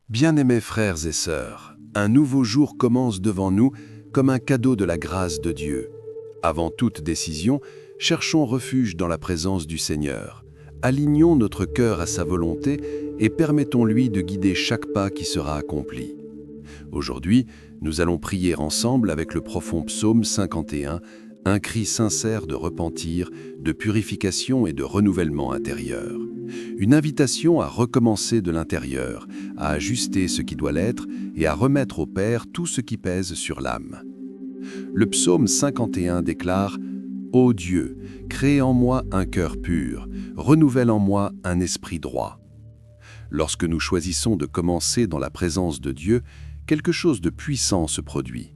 Bien-aimés frères et sœurs, un nouveau jour commence devant nous comme un cadeau de la grâce de Dieu. Avant toute décision, cherchons refuge dans la présence du Seigneur. Alignons notre cœur à sa volonté et permettons-lui de guider chaque pas qui sera accompli. Aujourd'hui, nous allons prier ensemble avec le profond psaume 51, un cri sincère de repentir, de purification et de renouvellement intérieur. Une invitation à recommencer de l'intérieur, à ajuster ce qui doit l'être et à remettre au Père tout ce qui pèse sur l'âme. Le psaume 51 déclare « Ô Dieu, crée en moi un cœur pur, renouvelle en moi un esprit droit ». Lorsque nous choisissons de commencer dans la présence de Dieu, quelque chose de puissant se produit.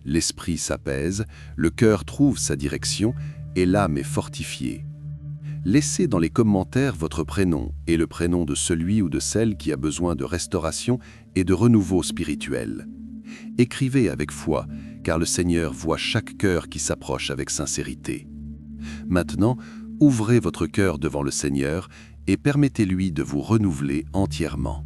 L'esprit s'apaise, le cœur trouve sa direction et l'âme est fortifiée. Laissez dans les commentaires votre prénom et le prénom de celui ou de celle qui a besoin de restauration et de renouveau spirituel. Écrivez avec foi, car le Seigneur voit chaque cœur qui s'approche avec sincérité. Maintenant, ouvrez votre cœur devant le Seigneur et permettez-lui de vous renouveler entièrement.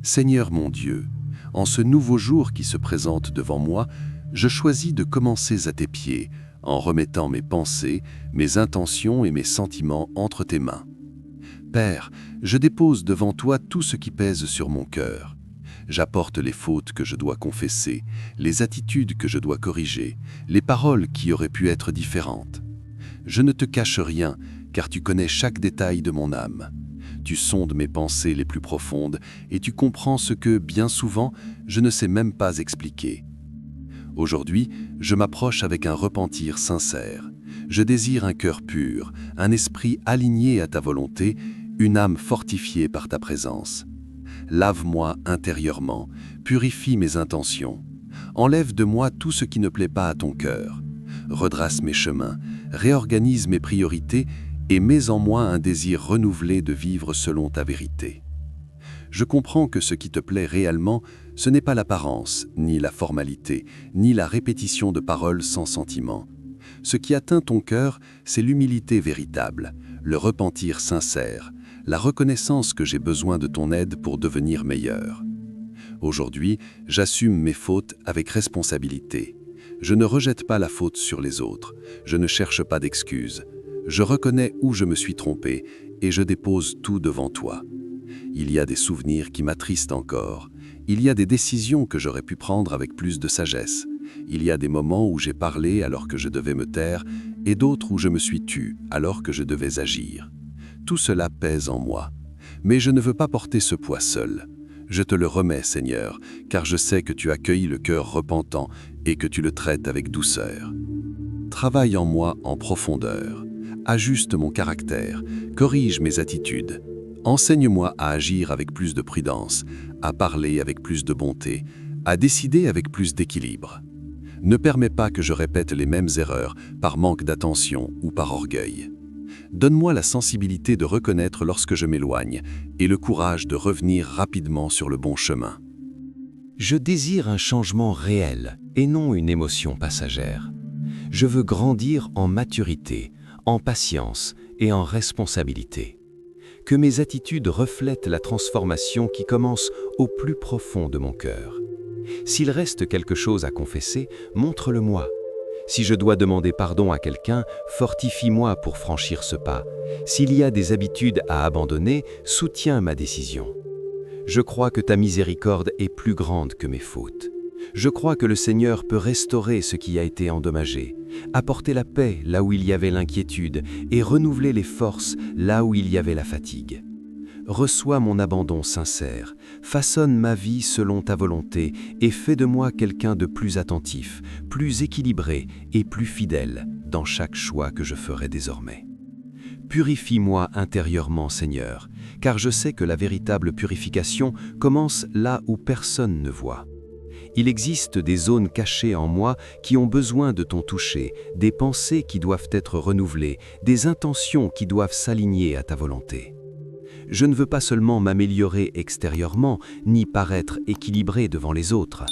Seigneur mon Dieu, en ce nouveau jour qui se présente devant moi, je choisis de commencer à tes pieds, en remettant mes pensées, mes intentions et mes sentiments entre tes mains. Père, je dépose devant toi tout ce qui pèse sur mon cœur. J'apporte les fautes que je dois confesser, les attitudes que je dois corriger, les paroles qui auraient pu être différentes. Je ne te cache rien, car tu connais chaque détail de mon âme. Tu sondes mes pensées les plus profondes et tu comprends ce que, bien souvent, je ne sais même pas expliquer. Aujourd'hui, je m'approche avec un repentir sincère. Je désire un cœur pur, un esprit aligné à ta volonté, une âme fortifiée par ta présence. Lave-moi intérieurement, purifie mes intentions. Enlève de moi tout ce qui ne plaît pas à ton cœur. Redresse mes chemins, réorganise mes priorités et mets en moi un désir renouvelé de vivre selon ta vérité. Je comprends que ce qui te plaît réellement, ce n'est pas l'apparence, ni la formalité, ni la répétition de paroles sans sentiment. Ce qui atteint ton cœur, c'est l'humilité véritable, le repentir sincère, la reconnaissance que j'ai besoin de ton aide pour devenir meilleur. Aujourd'hui, j'assume mes fautes avec responsabilité. Je ne rejette pas la faute sur les autres, je ne cherche pas d'excuses. Je reconnais où je me suis trompé et je dépose tout devant toi. Il y a des souvenirs qui m'attristent encore. Il y a des décisions que j'aurais pu prendre avec plus de sagesse. Il y a des moments où j'ai parlé alors que je devais me taire et d'autres où je me suis tu alors que je devais agir. Tout cela pèse en moi. Mais je ne veux pas porter ce poids seul. Je te le remets, Seigneur, car je sais que tu accueilles le cœur repentant et que tu le traites avec douceur. Travaille en moi en profondeur. Ajuste mon caractère, corrige mes attitudes. Enseigne-moi à agir avec plus de prudence, à parler avec plus de bonté, à décider avec plus d'équilibre. Ne permets pas que je répète les mêmes erreurs par manque d'attention ou par orgueil. Donne-moi la sensibilité de reconnaître lorsque je m'éloigne et le courage de revenir rapidement sur le bon chemin. Je désire un changement réel et non une émotion passagère. Je veux grandir en maturité, en patience et en responsabilité. Que mes attitudes reflètent la transformation qui commence au plus profond de mon cœur. S'il reste quelque chose à confesser, montre-le-moi. Si je dois demander pardon à quelqu'un, fortifie-moi pour franchir ce pas. S'il y a des habitudes à abandonner, soutiens ma décision. Je crois que ta miséricorde est plus grande que mes fautes. Je crois que le Seigneur peut restaurer ce qui a été endommagé, apporter la paix là où il y avait l'inquiétude et renouveler les forces là où il y avait la fatigue. Reçois mon abandon sincère, façonne ma vie selon ta volonté et fais de moi quelqu'un de plus attentif, plus équilibré et plus fidèle dans chaque choix que je ferai désormais. Purifie-moi intérieurement, Seigneur, car je sais que la véritable purification commence là où personne ne voit. Il existe des zones cachées en moi qui ont besoin de ton toucher, des pensées qui doivent être renouvelées, des intentions qui doivent s'aligner à ta volonté. Je ne veux pas seulement m'améliorer extérieurement, ni paraître équilibré devant les autres.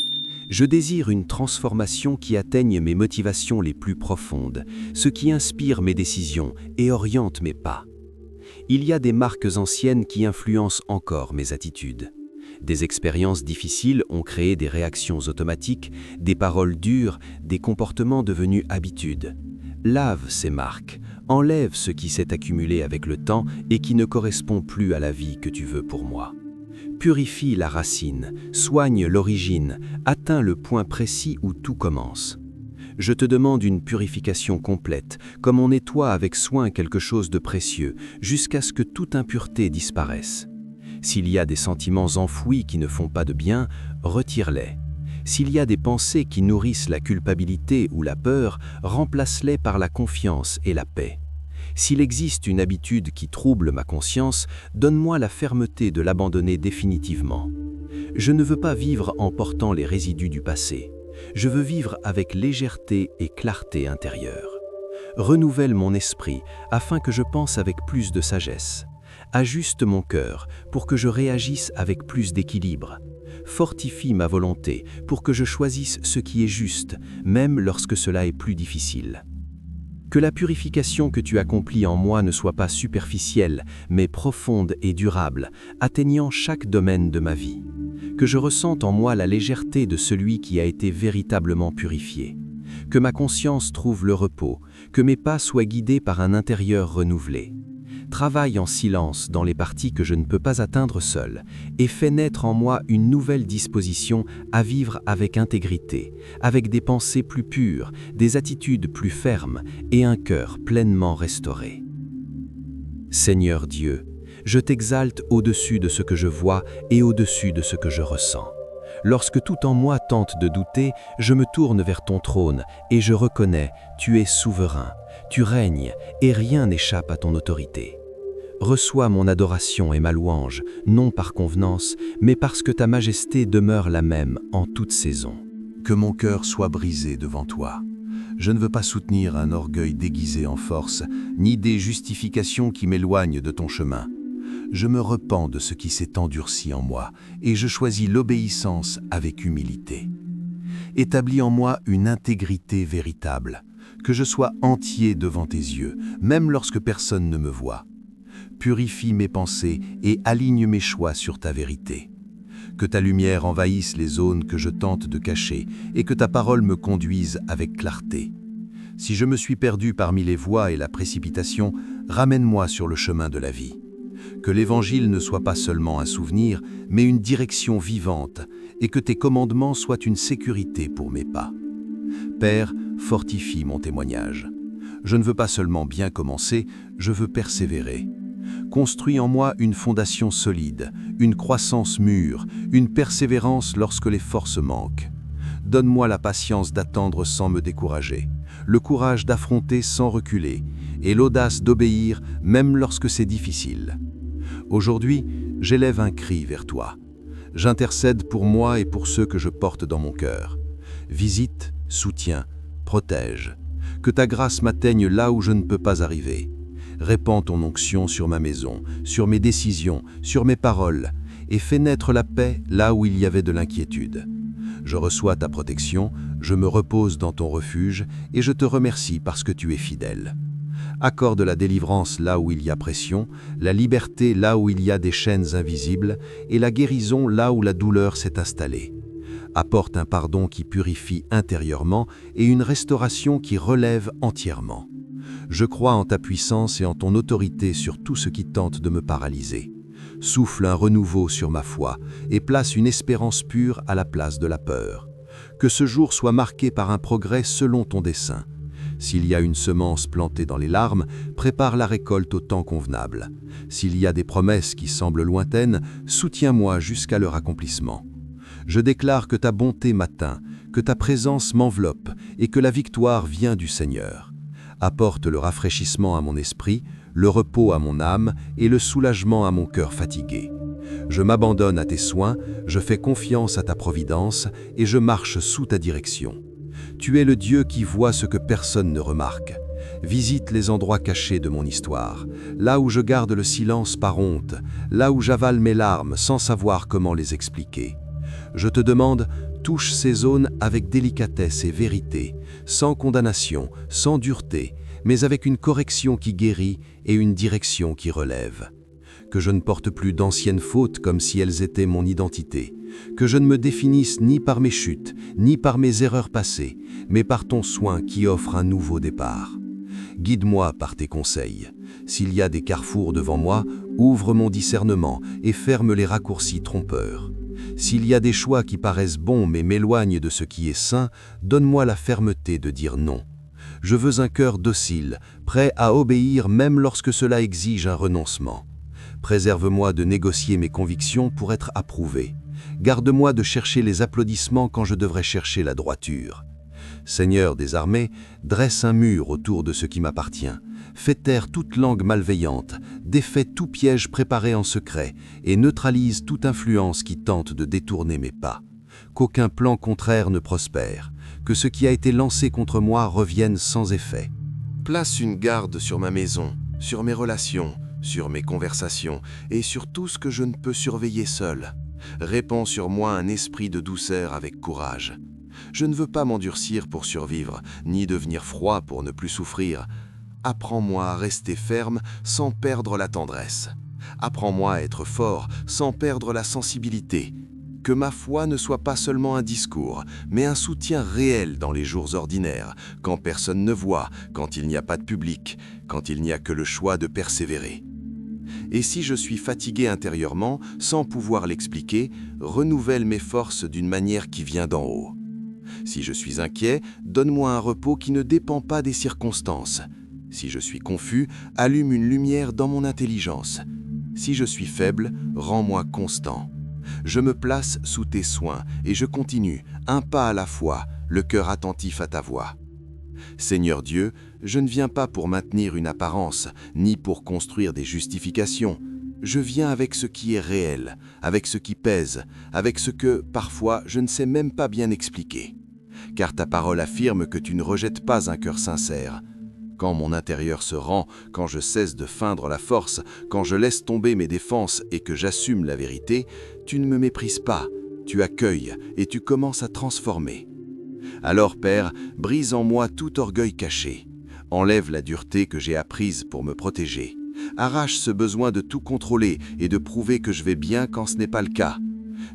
Je désire une transformation qui atteigne mes motivations les plus profondes, ce qui inspire mes décisions et oriente mes pas. Il y a des marques anciennes qui influencent encore mes attitudes. Des expériences difficiles ont créé des réactions automatiques, des paroles dures, des comportements devenus habitudes. Lave ces marques, enlève ce qui s'est accumulé avec le temps et qui ne correspond plus à la vie que tu veux pour moi. Purifie la racine, soigne l'origine, atteins le point précis où tout commence. Je te demande une purification complète, comme on nettoie avec soin quelque chose de précieux, jusqu'à ce que toute impureté disparaisse. S'il y a des sentiments enfouis qui ne font pas de bien, retire-les. S'il y a des pensées qui nourrissent la culpabilité ou la peur, remplace-les par la confiance et la paix. S'il existe une habitude qui trouble ma conscience, donne-moi la fermeté de l'abandonner définitivement. Je ne veux pas vivre en portant les résidus du passé. Je veux vivre avec légèreté et clarté intérieure. Renouvelle mon esprit afin que je pense avec plus de sagesse. Ajuste mon cœur pour que je réagisse avec plus d'équilibre. Fortifie ma volonté pour que je choisisse ce qui est juste, même lorsque cela est plus difficile. Que la purification que tu accomplis en moi ne soit pas superficielle, mais profonde et durable, atteignant chaque domaine de ma vie. Que je ressente en moi la légèreté de celui qui a été véritablement purifié. Que ma conscience trouve le repos, que mes pas soient guidés par un intérieur renouvelé. Travaille en silence dans les parties que je ne peux pas atteindre seul et fais naître en moi une nouvelle disposition à vivre avec intégrité, avec des pensées plus pures, des attitudes plus fermes et un cœur pleinement restauré. Seigneur Dieu, je t'exalte au-dessus de ce que je vois et au-dessus de ce que je ressens. Lorsque tout en moi tente de douter, je me tourne vers ton trône et je reconnais, tu es souverain, tu règnes et rien n'échappe à ton autorité. Reçois mon adoration et ma louange, non par convenance, mais parce que ta majesté demeure la même en toute saison. Que mon cœur soit brisé devant toi. Je ne veux pas soutenir un orgueil déguisé en force, ni des justifications qui m'éloignent de ton chemin. Je me repens de ce qui s'est endurci en moi, et je choisis l'obéissance avec humilité. Établis en moi une intégrité véritable, que je sois entier devant tes yeux, même lorsque personne ne me voit. Purifie mes pensées et aligne mes choix sur ta vérité. Que ta lumière envahisse les zones que je tente de cacher et que ta parole me conduise avec clarté. Si je me suis perdu parmi les voies et la précipitation, ramène-moi sur le chemin de la vie. Que l'Évangile ne soit pas seulement un souvenir, mais une direction vivante, et que tes commandements soient une sécurité pour mes pas. Père, fortifie mon témoignage. Je ne veux pas seulement bien commencer, je veux persévérer. Construis en moi une fondation solide, une croissance mûre, une persévérance lorsque les forces manquent. Donne-moi la patience d'attendre sans me décourager, le courage d'affronter sans reculer, et l'audace d'obéir même lorsque c'est difficile. Aujourd'hui, j'élève un cri vers toi. J'intercède pour moi et pour ceux que je porte dans mon cœur. Visite, soutiens, protège. Que ta grâce m'atteigne là où je ne peux pas arriver. Répands ton onction sur ma maison, sur mes décisions, sur mes paroles, et fais naître la paix là où il y avait de l'inquiétude. Je reçois ta protection, je me repose dans ton refuge, et je te remercie parce que tu es fidèle. Accorde la délivrance là où il y a pression, la liberté là où il y a des chaînes invisibles, et la guérison là où la douleur s'est installée. Apporte un pardon qui purifie intérieurement et une restauration qui relève entièrement. Je crois en ta puissance et en ton autorité sur tout ce qui tente de me paralyser. Souffle un renouveau sur ma foi et place une espérance pure à la place de la peur. Que ce jour soit marqué par un progrès selon ton dessein. S'il y a une semence plantée dans les larmes, prépare la récolte au temps convenable. S'il y a des promesses qui semblent lointaines, soutiens-moi jusqu'à leur accomplissement. Je déclare que ta bonté m'atteint, que ta présence m'enveloppe et que la victoire vient du Seigneur. Apporte le rafraîchissement à mon esprit, le repos à mon âme et le soulagement à mon cœur fatigué. Je m'abandonne à tes soins, je fais confiance à ta providence et je marche sous ta direction. Tu es le Dieu qui voit ce que personne ne remarque. Visite les endroits cachés de mon histoire, là où je garde le silence par honte, là où j'avale mes larmes sans savoir comment les expliquer. Je te demande, touche ces zones avec délicatesse et vérité, sans condamnation, sans dureté, mais avec une correction qui guérit et une direction qui relève. que je ne porte plus d'anciennes fautes comme si elles étaient mon identité, que je ne me définisse ni par mes chutes, ni par mes erreurs passées, mais par ton soin qui offre un nouveau départ. Guide-moi par tes conseils. S'il y a des carrefours devant moi, ouvre mon discernement et ferme les raccourcis trompeurs. S'il y a des choix qui paraissent bons mais m'éloignent de ce qui est sain, donne-moi la fermeté de dire non. Je veux un cœur docile, prêt à obéir même lorsque cela exige un renoncement. Préserve-moi de négocier mes convictions pour être approuvé. Garde-moi de chercher les applaudissements quand je devrais chercher la droiture. Seigneur des armées, dresse un mur autour de ce qui m'appartient. Fais taire toute langue malveillante, défais tout piège préparé en secret et neutralise toute influence qui tente de détourner mes pas. Qu'aucun plan contraire ne prospère, que ce qui a été lancé contre moi revienne sans effet. Place une garde sur ma maison, sur mes relations, sur mes conversations et sur tout ce que je ne peux surveiller seul. Répands sur moi un esprit de douceur avec courage. Je ne veux pas m'endurcir pour survivre, ni devenir froid pour ne plus souffrir. Apprends-moi à rester ferme sans perdre la tendresse. Apprends-moi à être fort sans perdre la sensibilité. Que ma foi ne soit pas seulement un discours, mais un soutien réel dans les jours ordinaires, quand personne ne voit, quand il n'y a pas de public, quand il n'y a que le choix de persévérer. Et si je suis fatigué intérieurement, sans pouvoir l'expliquer, renouvelle mes forces d'une manière qui vient d'en haut. Si je suis inquiet, donne-moi un repos qui ne dépend pas des circonstances. Si je suis confus, allume une lumière dans mon intelligence. Si je suis faible, rends-moi constant. Je me place sous tes soins et je continue, un pas à la fois, le cœur attentif à ta voix. Seigneur Dieu, je ne viens pas pour maintenir une apparence, ni pour construire des justifications. Je viens avec ce qui est réel, avec ce qui pèse, avec ce que, parfois, je ne sais même pas bien expliquer. Car ta parole affirme que tu ne rejettes pas un cœur sincère. Quand mon intérieur se rend, quand je cesse de feindre la force, quand je laisse tomber mes défenses et que j'assume la vérité, tu ne me méprises pas, tu accueilles et tu commences à transformer. Alors, Père, brise en moi tout orgueil caché. Enlève la dureté que j'ai apprise pour me protéger. Arrache ce besoin de tout contrôler et de prouver que je vais bien quand ce n'est pas le cas.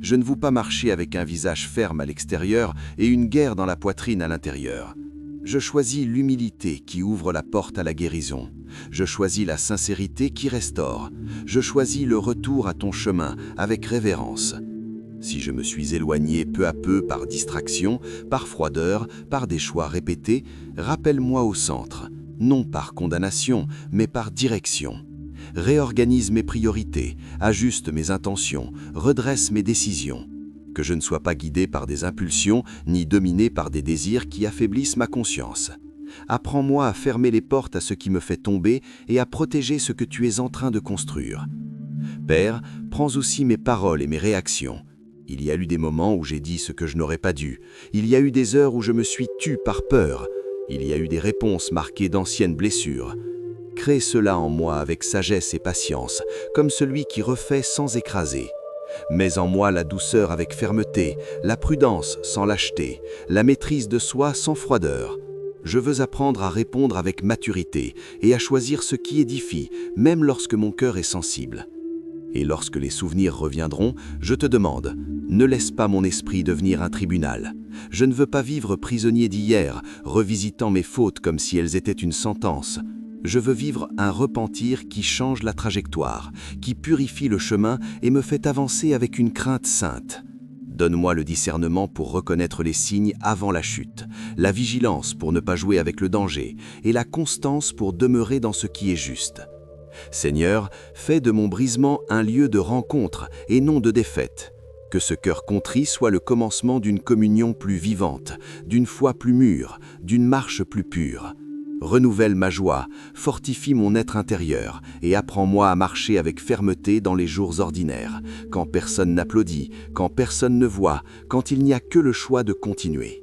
Je ne veux pas marcher avec un visage ferme à l'extérieur et une guerre dans la poitrine à l'intérieur. Je choisis l'humilité qui ouvre la porte à la guérison. Je choisis la sincérité qui restaure. Je choisis le retour à ton chemin avec révérence. Si je me suis éloigné peu à peu par distraction, par froideur, par des choix répétés, rappelle-moi au centre, non par condamnation, mais par direction. Réorganise mes priorités, ajuste mes intentions, redresse mes décisions. Que je ne sois pas guidé par des impulsions, ni dominé par des désirs qui affaiblissent ma conscience. Apprends-moi à fermer les portes à ce qui me fait tomber et à protéger ce que tu es en train de construire. Père, prends aussi mes paroles et mes réactions. Il y a eu des moments où j'ai dit ce que je n'aurais pas dû. Il y a eu des heures où je me suis tu par peur. Il y a eu des réponses marquées d'anciennes blessures. Crée cela en moi avec sagesse et patience, comme celui qui refait sans écraser. Mets en moi la douceur avec fermeté, la prudence sans lâcheté, la maîtrise de soi sans froideur. Je veux apprendre à répondre avec maturité et à choisir ce qui édifie, même lorsque mon cœur est sensible. Et lorsque les souvenirs reviendront, je te demande, ne laisse pas mon esprit devenir un tribunal. Je ne veux pas vivre prisonnier d'hier, revisitant mes fautes comme si elles étaient une sentence. Je veux vivre un repentir qui change la trajectoire, qui purifie le chemin et me fait avancer avec une crainte sainte. Donne-moi le discernement pour reconnaître les signes avant la chute, la vigilance pour ne pas jouer avec le danger et la constance pour demeurer dans ce qui est juste. Seigneur, fais de mon brisement un lieu de rencontre et non de défaite. Que ce cœur contrit soit le commencement d'une communion plus vivante, d'une foi plus mûre, d'une marche plus pure. Renouvelle ma joie, fortifie mon être intérieur et apprends-moi à marcher avec fermeté dans les jours ordinaires, quand personne n'applaudit, quand personne ne voit, quand il n'y a que le choix de continuer.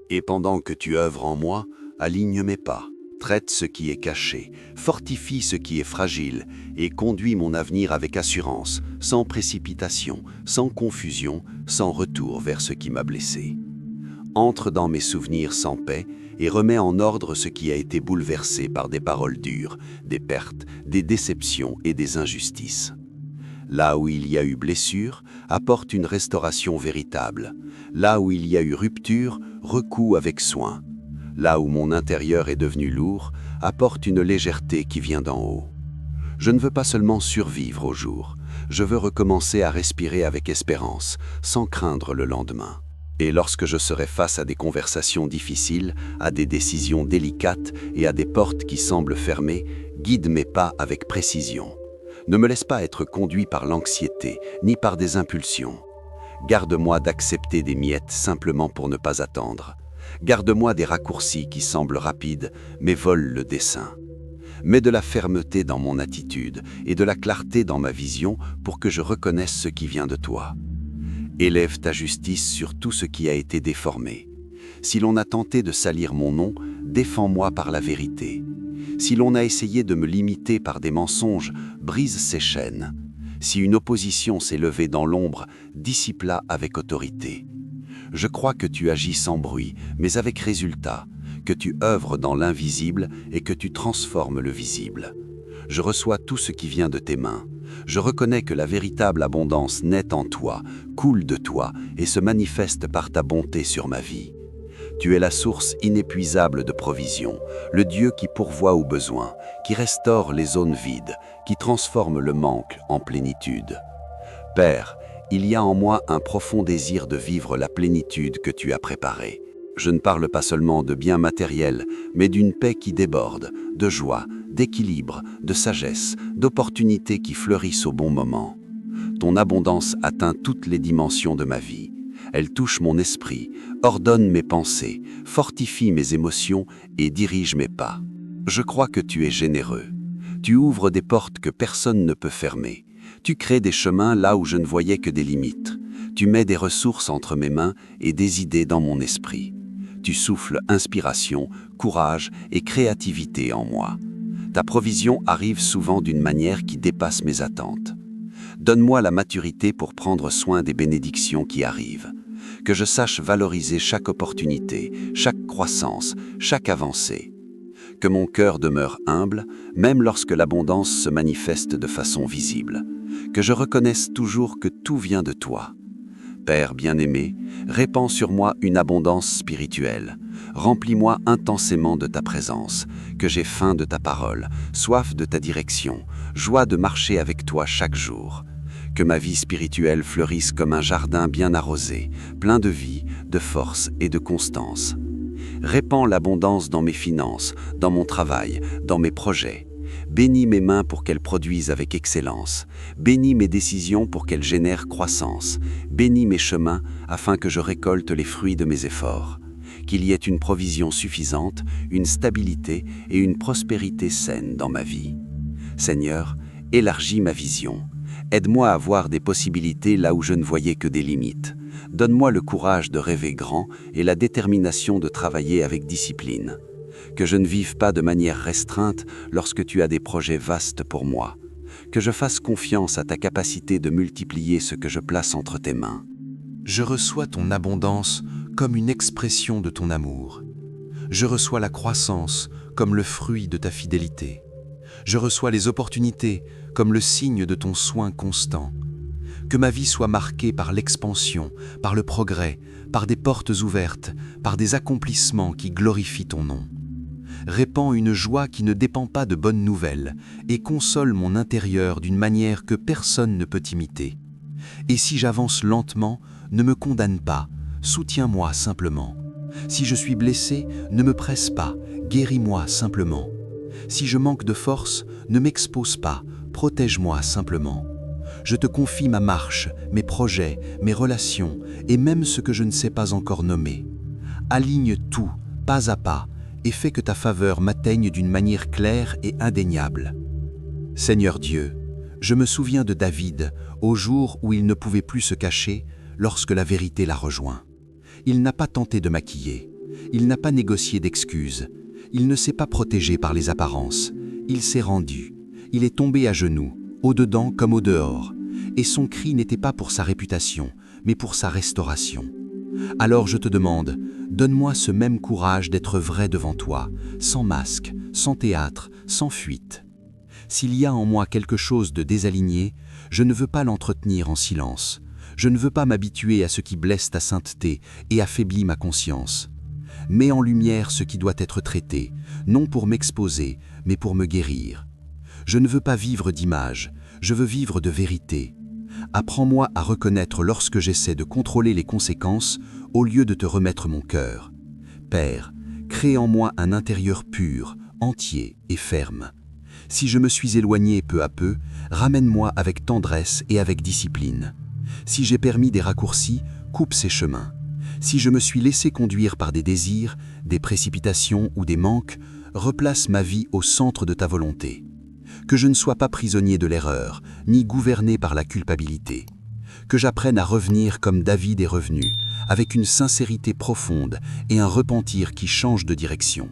Et pendant que tu œuvres en moi, aligne mes pas. Traite ce qui est caché, fortifie ce qui est fragile et conduis mon avenir avec assurance, sans précipitation, sans confusion, sans retour vers ce qui m'a blessé. Entre dans mes souvenirs sans paix et remets en ordre ce qui a été bouleversé par des paroles dures, des pertes, des déceptions et des injustices. Là où il y a eu blessure, apporte une restauration véritable. Là où il y a eu rupture, recoue avec soin. Là où mon intérieur est devenu lourd, apporte une légèreté qui vient d'en haut. Je ne veux pas seulement survivre au jour, je veux recommencer à respirer avec espérance, sans craindre le lendemain. Et lorsque je serai face à des conversations difficiles, à des décisions délicates et à des portes qui semblent fermées, guide mes pas avec précision. Ne me laisse pas être conduit par l'anxiété, ni par des impulsions. Garde-moi d'accepter des miettes simplement pour ne pas attendre. Garde-moi des raccourcis qui semblent rapides, mais volent le dessein. Mets de la fermeté dans mon attitude et de la clarté dans ma vision pour que je reconnaisse ce qui vient de toi. Élève ta justice sur tout ce qui a été déformé. Si l'on a tenté de salir mon nom, défends-moi par la vérité. Si l'on a essayé de me limiter par des mensonges, brise ces chaînes. Si une opposition s'est levée dans l'ombre, dissipe-la avec autorité. Je crois que tu agis sans bruit, mais avec résultat, que tu œuvres dans l'invisible et que tu transformes le visible. Je reçois tout ce qui vient de tes mains. Je reconnais que la véritable abondance naît en toi, coule de toi et se manifeste par ta bonté sur ma vie. Tu es la source inépuisable de provision, le Dieu qui pourvoit aux besoins, qui restaure les zones vides, qui transforme le manque en plénitude. Père, il y a en moi un profond désir de vivre la plénitude que tu as préparée. Je ne parle pas seulement de biens matériels, mais d'une paix qui déborde, de joie, d'équilibre, de sagesse, d'opportunités qui fleurissent au bon moment. Ton abondance atteint toutes les dimensions de ma vie. Elle touche mon esprit, ordonne mes pensées, fortifie mes émotions et dirige mes pas. Je crois que tu es généreux. Tu ouvres des portes que personne ne peut fermer. Tu crées des chemins là où je ne voyais que des limites. Tu mets des ressources entre mes mains et des idées dans mon esprit. Tu souffles inspiration, courage et créativité en moi. Ta provision arrive souvent d'une manière qui dépasse mes attentes. Donne-moi la maturité pour prendre soin des bénédictions qui arrivent. Que je sache valoriser chaque opportunité, chaque croissance, chaque avancée. Que mon cœur demeure humble, même lorsque l'abondance se manifeste de façon visible. Que je reconnaisse toujours que tout vient de toi. Père bien-aimé, répands sur moi une abondance spirituelle. Remplis-moi intensément de ta présence, que j'ai faim de ta parole, soif de ta direction, joie de marcher avec toi chaque jour. Que ma vie spirituelle fleurisse comme un jardin bien arrosé, plein de vie, de force et de constance. Répands l'abondance dans mes finances, dans mon travail, dans mes projets. Bénis mes mains pour qu'elles produisent avec excellence. Bénis mes décisions pour qu'elles génèrent croissance. Bénis mes chemins afin que je récolte les fruits de mes efforts. Qu'il y ait une provision suffisante, une stabilité et une prospérité saine dans ma vie. Seigneur, élargis ma vision. Aide-moi à voir des possibilités là où je ne voyais que des limites. Donne-moi le courage de rêver grand et la détermination de travailler avec discipline. Que je ne vive pas de manière restreinte lorsque tu as des projets vastes pour moi. Que je fasse confiance à ta capacité de multiplier ce que je place entre tes mains. Je reçois ton abondance comme une expression de ton amour. Je reçois la croissance comme le fruit de ta fidélité. Je reçois les opportunités comme le signe de ton soin constant. Que ma vie soit marquée par l'expansion, par le progrès, par des portes ouvertes, par des accomplissements qui glorifient ton nom. Répands une joie qui ne dépend pas de bonnes nouvelles et console mon intérieur d'une manière que personne ne peut imiter. Et si j'avance lentement, ne me condamne pas, soutiens-moi simplement. Si je suis blessé, ne me presse pas, guéris-moi simplement. Si je manque de force, ne m'expose pas, protège-moi simplement. Je te confie ma marche, mes projets, mes relations et même ce que je ne sais pas encore nommer. Aligne tout, pas à pas, et fais que ta faveur m'atteigne d'une manière claire et indéniable. Seigneur Dieu, je me souviens de David, au jour où il ne pouvait plus se cacher, lorsque la vérité l'a rejoint. Il n'a pas tenté de maquiller, il n'a pas négocié d'excuses, il ne s'est pas protégé par les apparences, il s'est rendu, il est tombé à genoux, au-dedans comme au-dehors, et son cri n'était pas pour sa réputation, mais pour sa restauration. Alors je te demande, donne-moi ce même courage d'être vrai devant toi, sans masque, sans théâtre, sans fuite. S'il y a en moi quelque chose de désaligné, je ne veux pas l'entretenir en silence. Je ne veux pas m'habituer à ce qui blesse ta sainteté et affaiblit ma conscience. Mets en lumière ce qui doit être traité, non pour m'exposer, mais pour me guérir. Je ne veux pas vivre d'images, je veux vivre de vérité. Apprends-moi à reconnaître lorsque j'essaie de contrôler les conséquences au lieu de te remettre mon cœur. Père, crée en moi un intérieur pur, entier et ferme. Si je me suis éloigné peu à peu, ramène-moi avec tendresse et avec discipline. Si j'ai permis des raccourcis, coupe ces chemins. Si je me suis laissé conduire par des désirs, des précipitations ou des manques, replace ma vie au centre de ta volonté. Que je ne sois pas prisonnier de l'erreur, ni gouverné par la culpabilité. Que j'apprenne à revenir comme David est revenu, avec une sincérité profonde et un repentir qui change de direction.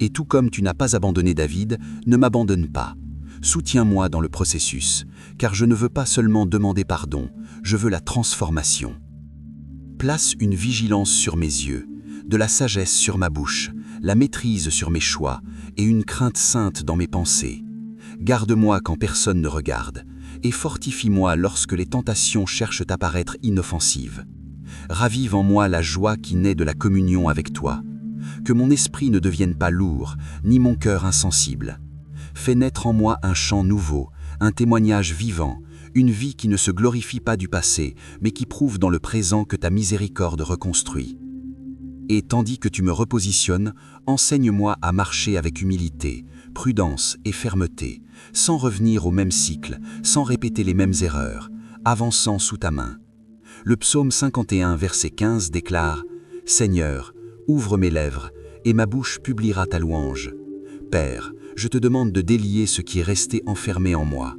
Et tout comme tu n'as pas abandonné David, ne m'abandonne pas. Soutiens-moi dans le processus, car je ne veux pas seulement demander pardon, je veux la transformation. Place une vigilance sur mes yeux, de la sagesse sur ma bouche, la maîtrise sur mes choix et une crainte sainte dans mes pensées. Garde-moi quand personne ne regarde, et fortifie-moi lorsque les tentations cherchent à paraître inoffensives. Ravive en moi la joie qui naît de la communion avec toi. Que mon esprit ne devienne pas lourd, ni mon cœur insensible. Fais naître en moi un chant nouveau, un témoignage vivant, une vie qui ne se glorifie pas du passé, mais qui prouve dans le présent que ta miséricorde reconstruit. Et tandis que tu me repositionnes, enseigne-moi à marcher avec humilité, prudence et fermeté, sans revenir au même cycle, sans répéter les mêmes erreurs, avançant sous ta main. Le psaume 51, verset 15 déclare « Seigneur, ouvre mes lèvres, et ma bouche publiera ta louange. Père, je te demande de délier ce qui est resté enfermé en moi.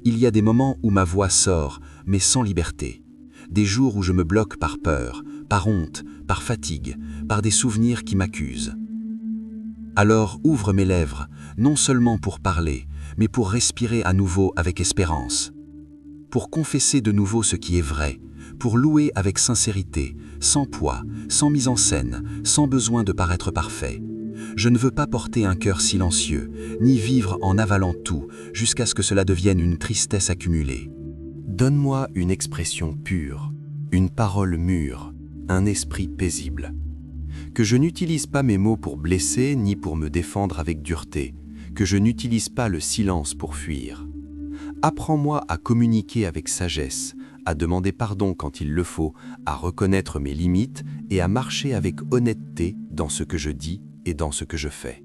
Il y a des moments où ma voix sort, mais sans liberté. Des jours où je me bloque par peur, par honte, par fatigue, par des souvenirs qui m'accusent. Alors ouvre mes lèvres, non seulement pour parler, mais pour respirer à nouveau avec espérance. Pour confesser de nouveau ce qui est vrai, pour louer avec sincérité, sans poids, sans mise en scène, sans besoin de paraître parfait. Je ne veux pas porter un cœur silencieux, ni vivre en avalant tout, jusqu'à ce que cela devienne une tristesse accumulée. Donne-moi une expression pure, une parole mûre, un esprit paisible. Que je n'utilise pas mes mots pour blesser ni pour me défendre avec dureté, que je n'utilise pas le silence pour fuir. Apprends-moi à communiquer avec sagesse, à demander pardon quand il le faut, à reconnaître mes limites et à marcher avec honnêteté dans ce que je dis et dans ce que je fais.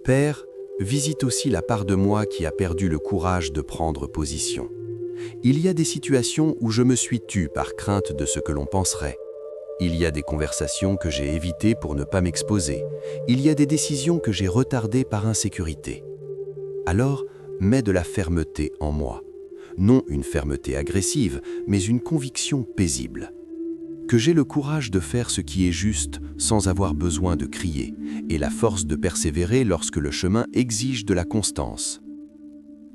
Père, visite aussi la part de moi qui a perdu le courage de prendre position. Il y a des situations où je me suis tu par crainte de ce que l'on penserait. Il y a des conversations que j'ai évitées pour ne pas m'exposer. Il y a des décisions que j'ai retardées par insécurité. Alors, mets de la fermeté en moi. Non une fermeté agressive, mais une conviction paisible. Que j'ai le courage de faire ce qui est juste sans avoir besoin de crier, et la force de persévérer lorsque le chemin exige de la constance.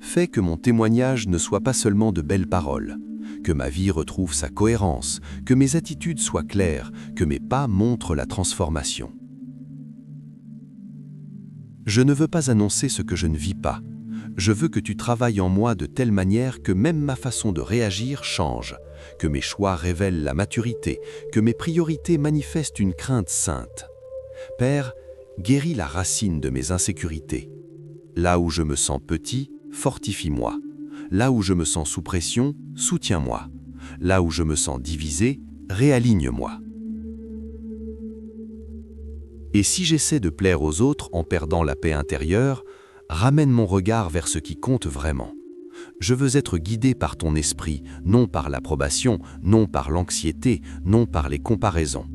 Fais que mon témoignage ne soit pas seulement de belles paroles, que ma vie retrouve sa cohérence, que mes attitudes soient claires, que mes pas montrent la transformation. Je ne veux pas annoncer ce que je ne vis pas. Je veux que tu travailles en moi de telle manière que même ma façon de réagir change, que mes choix révèlent la maturité, que mes priorités manifestent une crainte sainte. Père, guéris la racine de mes insécurités. Là où je me sens petit, fortifie-moi. Là où je me sens sous pression, soutiens-moi. Là où je me sens divisé, réaligne-moi. Et si j'essaie de plaire aux autres en perdant la paix intérieure, ramène mon regard vers ce qui compte vraiment. Je veux être guidé par ton esprit, non par l'approbation, non par l'anxiété, non par les comparaisons.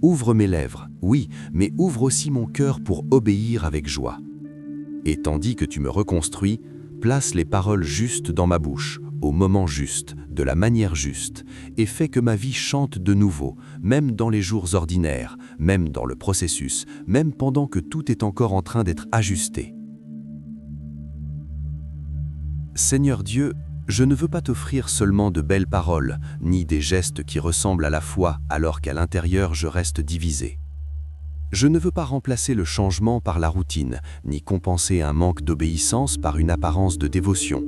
Ouvre mes lèvres, oui, mais ouvre aussi mon cœur pour obéir avec joie. Et tandis que tu me reconstruis, place les paroles justes dans ma bouche, au moment juste, de la manière juste, et fais que ma vie chante de nouveau, même dans les jours ordinaires, même dans le processus, même pendant que tout est encore en train d'être ajusté. Seigneur Dieu, je ne veux pas t'offrir seulement de belles paroles, ni des gestes qui ressemblent à la foi alors qu'à l'intérieur je reste divisé. Je ne veux pas remplacer le changement par la routine, ni compenser un manque d'obéissance par une apparence de dévotion.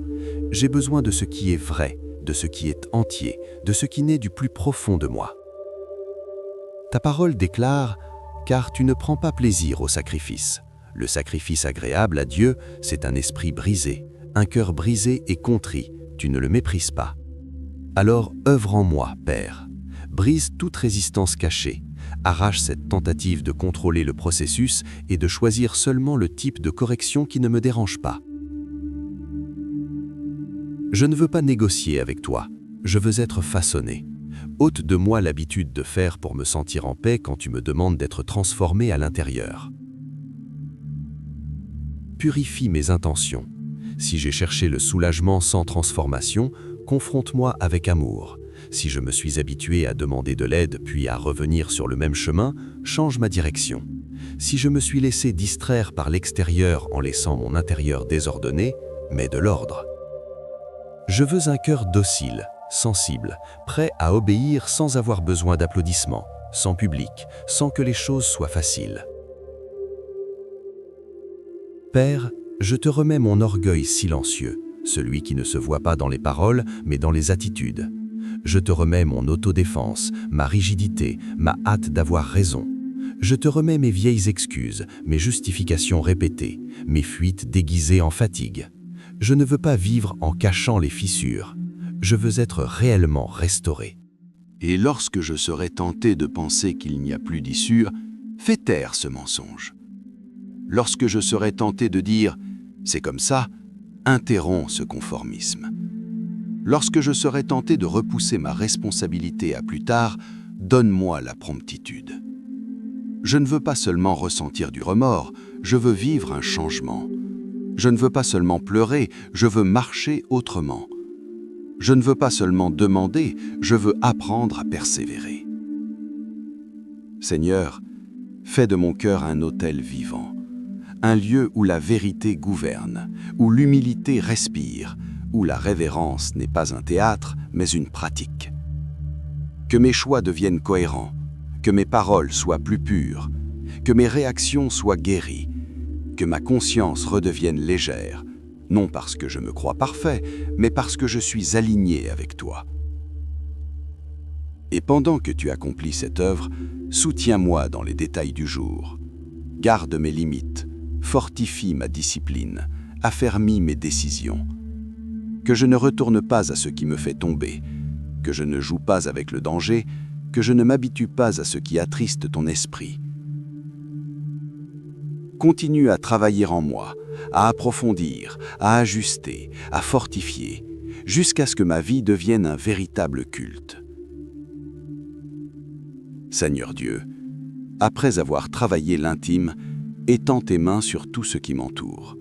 J'ai besoin de ce qui est vrai, de ce qui est entier, de ce qui naît du plus profond de moi. Ta parole déclare « Car tu ne prends pas plaisir au sacrifice. Le sacrifice agréable à Dieu, c'est un esprit brisé, un cœur brisé et contrit, tu ne le méprises pas. Alors œuvre en moi, Père. Brise toute résistance cachée. Arrache cette tentative de contrôler le processus et de choisir seulement le type de correction qui ne me dérange pas. Je ne veux pas négocier avec toi, je veux être façonné. Ôte de moi l'habitude de faire pour me sentir en paix quand tu me demandes d'être transformé à l'intérieur. Purifie mes intentions. Si j'ai cherché le soulagement sans transformation, confronte-moi avec amour. Si je me suis habitué à demander de l'aide puis à revenir sur le même chemin, change ma direction. Si je me suis laissé distraire par l'extérieur en laissant mon intérieur désordonné, mets de l'ordre. Je veux un cœur docile, sensible, prêt à obéir sans avoir besoin d'applaudissements, sans public, sans que les choses soient faciles. Père, je te remets mon orgueil silencieux, celui qui ne se voit pas dans les paroles, mais dans les attitudes. Je te remets mon autodéfense, ma rigidité, ma hâte d'avoir raison. Je te remets mes vieilles excuses, mes justifications répétées, mes fuites déguisées en fatigue. Je ne veux pas vivre en cachant les fissures. Je veux être réellement restauré. Et lorsque je serai tenté de penser qu'il n'y a plus d'issue, fais taire ce mensonge. Lorsque je serai tenté de dire « c'est comme ça », interromps ce conformisme. Lorsque je serai tenté de repousser ma responsabilité à plus tard, donne-moi la promptitude. Je ne veux pas seulement ressentir du remords, je veux vivre un changement. Je ne veux pas seulement pleurer, je veux marcher autrement. Je ne veux pas seulement demander, je veux apprendre à persévérer. Seigneur, fais de mon cœur un autel vivant, un lieu où la vérité gouverne, où l'humilité respire, où la révérence n'est pas un théâtre, mais une pratique. Que mes choix deviennent cohérents, que mes paroles soient plus pures, que mes réactions soient guéries, que ma conscience redevienne légère, non parce que je me crois parfait, mais parce que je suis aligné avec toi. Et pendant que tu accomplis cette œuvre, soutiens-moi dans les détails du jour. Garde mes limites, fortifie ma discipline, affermis mes décisions. Que je ne retourne pas à ce qui me fait tomber, que je ne joue pas avec le danger, que je ne m'habitue pas à ce qui attriste ton esprit. Continue à travailler en moi, à approfondir, à ajuster, à fortifier, jusqu'à ce que ma vie devienne un véritable culte. Seigneur Dieu, après avoir travaillé l'intime, étends tes mains sur tout ce qui m'entoure.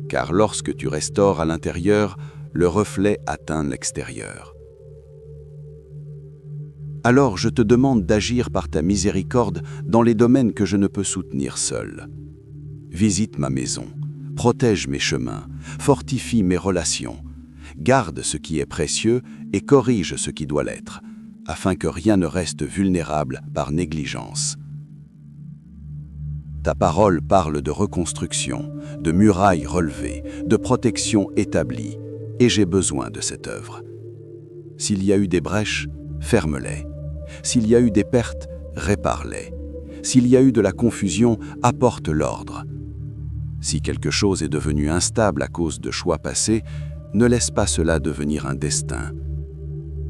Car lorsque tu restaures à l'intérieur, le reflet atteint l'extérieur. Alors je te demande d'agir par ta miséricorde dans les domaines que je ne peux soutenir seul. Visite ma maison, protège mes chemins, fortifie mes relations, garde ce qui est précieux et corrige ce qui doit l'être, afin que rien ne reste vulnérable par négligence. Ta parole parle de reconstruction, de murailles relevées, de protection établie, et j'ai besoin de cette œuvre. S'il y a eu des brèches, ferme-les. S'il y a eu des pertes, répare-les. S'il y a eu de la confusion, apporte l'ordre. Si quelque chose est devenu instable à cause de choix passés, ne laisse pas cela devenir un destin.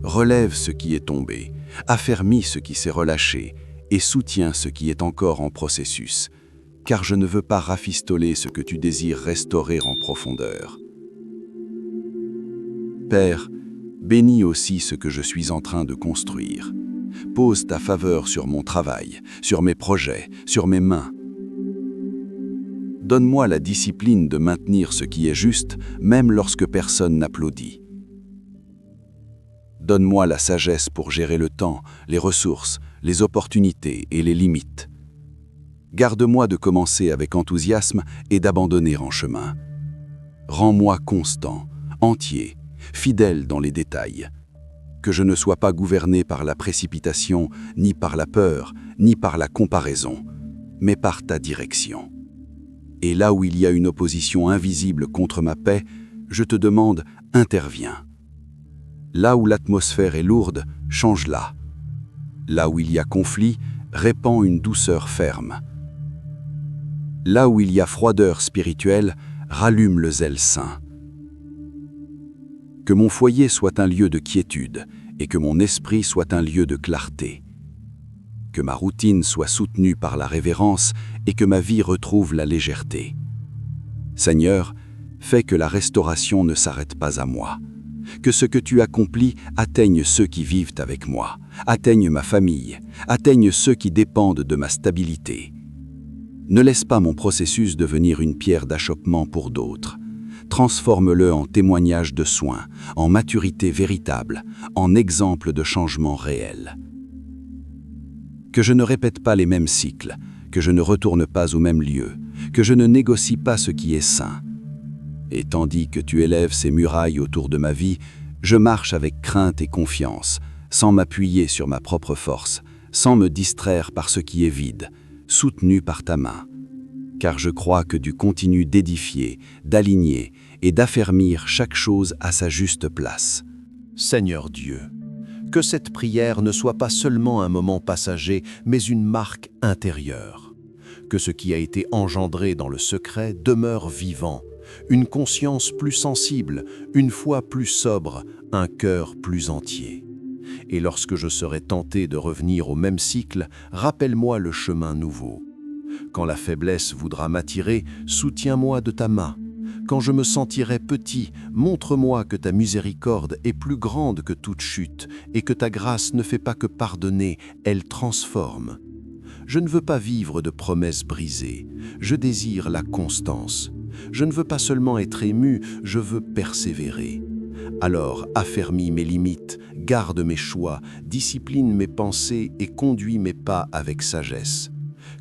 Relève ce qui est tombé, affermis ce qui s'est relâché et soutiens ce qui est encore en processus, car je ne veux pas rafistoler ce que tu désires restaurer en profondeur. Père, bénis aussi ce que je suis en train de construire. Pose ta faveur sur mon travail, sur mes projets, sur mes mains. Donne-moi la discipline de maintenir ce qui est juste, même lorsque personne n'applaudit. Donne-moi la sagesse pour gérer le temps, les ressources, les opportunités et les limites. Garde-moi de commencer avec enthousiasme et d'abandonner en chemin. Rends-moi constant, entier, fidèle dans les détails. Que je ne sois pas gouverné par la précipitation, ni par la peur, ni par la comparaison, mais par ta direction. Et là où il y a une opposition invisible contre ma paix, je te demande, interviens. Là où l'atmosphère est lourde, change-la. Là où il y a conflit, répands une douceur ferme. Là où il y a froideur spirituelle, rallume le zèle saint. Que mon foyer soit un lieu de quiétude et que mon esprit soit un lieu de clarté. Que ma routine soit soutenue par la révérence et que ma vie retrouve la légèreté. Seigneur, fais que la restauration ne s'arrête pas à moi. Que ce que tu accomplis atteigne ceux qui vivent avec moi, atteigne ma famille, atteigne ceux qui dépendent de ma stabilité. Ne laisse pas mon processus devenir une pierre d'achoppement pour d'autres. Transforme-le en témoignage de soin, en maturité véritable, en exemple de changement réel. Que je ne répète pas les mêmes cycles, que je ne retourne pas au même lieu, que je ne négocie pas ce qui est sain. Et tandis que tu élèves ces murailles autour de ma vie, je marche avec crainte et confiance, sans m'appuyer sur ma propre force, sans me distraire par ce qui est vide, soutenu par ta main. Car je crois que tu continues d'édifier, d'aligner et d'affermir chaque chose à sa juste place. Seigneur Dieu, que cette prière ne soit pas seulement un moment passager, mais une marque intérieure. Que ce qui a été engendré dans le secret demeure vivant, une conscience plus sensible, une foi plus sobre, un cœur plus entier. Et lorsque je serai tenté de revenir au même cycle, rappelle-moi le chemin nouveau. Quand la faiblesse voudra m'attirer, soutiens-moi de ta main. Quand je me sentirai petit, montre-moi que ta miséricorde est plus grande que toute chute et que ta grâce ne fait pas que pardonner, elle transforme. Je ne veux pas vivre de promesses brisées, je désire la constance. Je ne veux pas seulement être ému, je veux persévérer. Alors affermis mes limites, garde mes choix, discipline mes pensées et conduis mes pas avec sagesse.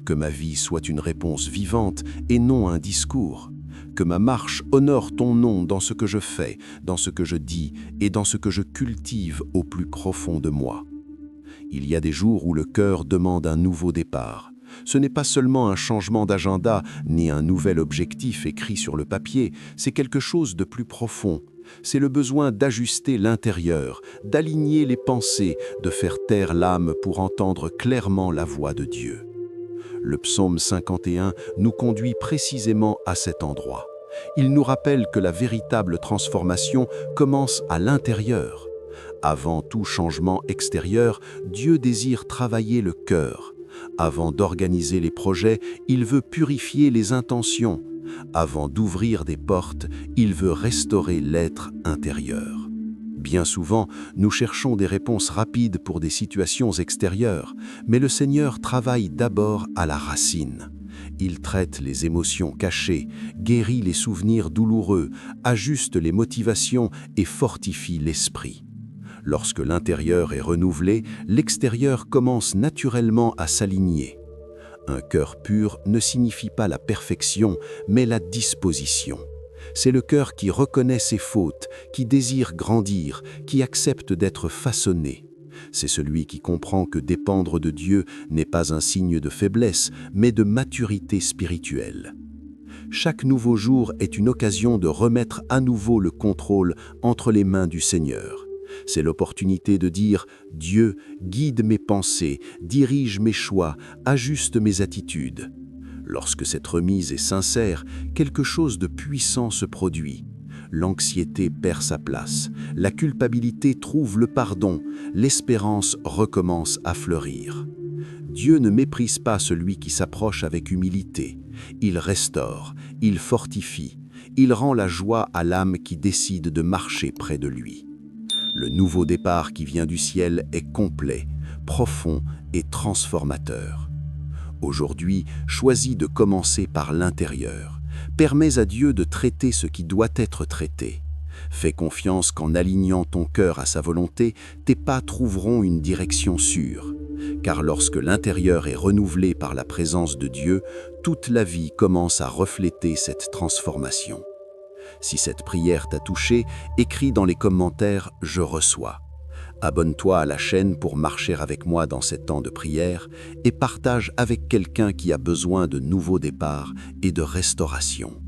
Que ma vie soit une réponse vivante et non un discours. Que ma marche honore ton nom dans ce que je fais, dans ce que je dis et dans ce que je cultive au plus profond de moi. Il y a des jours où le cœur demande un nouveau départ. Ce n'est pas seulement un changement d'agenda, ni un nouvel objectif écrit sur le papier, c'est quelque chose de plus profond. C'est le besoin d'ajuster l'intérieur, d'aligner les pensées, de faire taire l'âme pour entendre clairement la voix de Dieu. Le psaume 51 nous conduit précisément à cet endroit. Il nous rappelle que la véritable transformation commence à l'intérieur. Avant tout changement extérieur, Dieu désire travailler le cœur. Avant d'organiser les projets, il veut purifier les intentions. Avant d'ouvrir des portes, il veut restaurer l'être intérieur. Bien souvent, nous cherchons des réponses rapides pour des situations extérieures, mais le Seigneur travaille d'abord à la racine. Il traite les émotions cachées, guérit les souvenirs douloureux, ajuste les motivations et fortifie l'esprit. Lorsque l'intérieur est renouvelé, l'extérieur commence naturellement à s'aligner. Un cœur pur ne signifie pas la perfection, mais la disposition. C'est le cœur qui reconnaît ses fautes, qui désire grandir, qui accepte d'être façonné. C'est celui qui comprend que dépendre de Dieu n'est pas un signe de faiblesse, mais de maturité spirituelle. Chaque nouveau jour est une occasion de remettre à nouveau le contrôle entre les mains du Seigneur. C'est l'opportunité de dire « Dieu, guide mes pensées, dirige mes choix, ajuste mes attitudes ». Lorsque cette remise est sincère, quelque chose de puissant se produit. L'anxiété perd sa place, la culpabilité trouve le pardon, l'espérance recommence à fleurir. Dieu ne méprise pas celui qui s'approche avec humilité. Il restaure, il fortifie, il rend la joie à l'âme qui décide de marcher près de lui. Le nouveau départ qui vient du ciel est complet, profond et transformateur. Aujourd'hui, choisis de commencer par l'intérieur. Permets à Dieu de traiter ce qui doit être traité. Fais confiance qu'en alignant ton cœur à sa volonté, tes pas trouveront une direction sûre. Car lorsque l'intérieur est renouvelé par la présence de Dieu, toute la vie commence à refléter cette transformation. Si cette prière t'a touché, écris dans les commentaires « Je reçois ». Abonne-toi à la chaîne pour marcher avec moi dans ces temps de prière et partage avec quelqu'un qui a besoin de nouveaux départs et de restauration.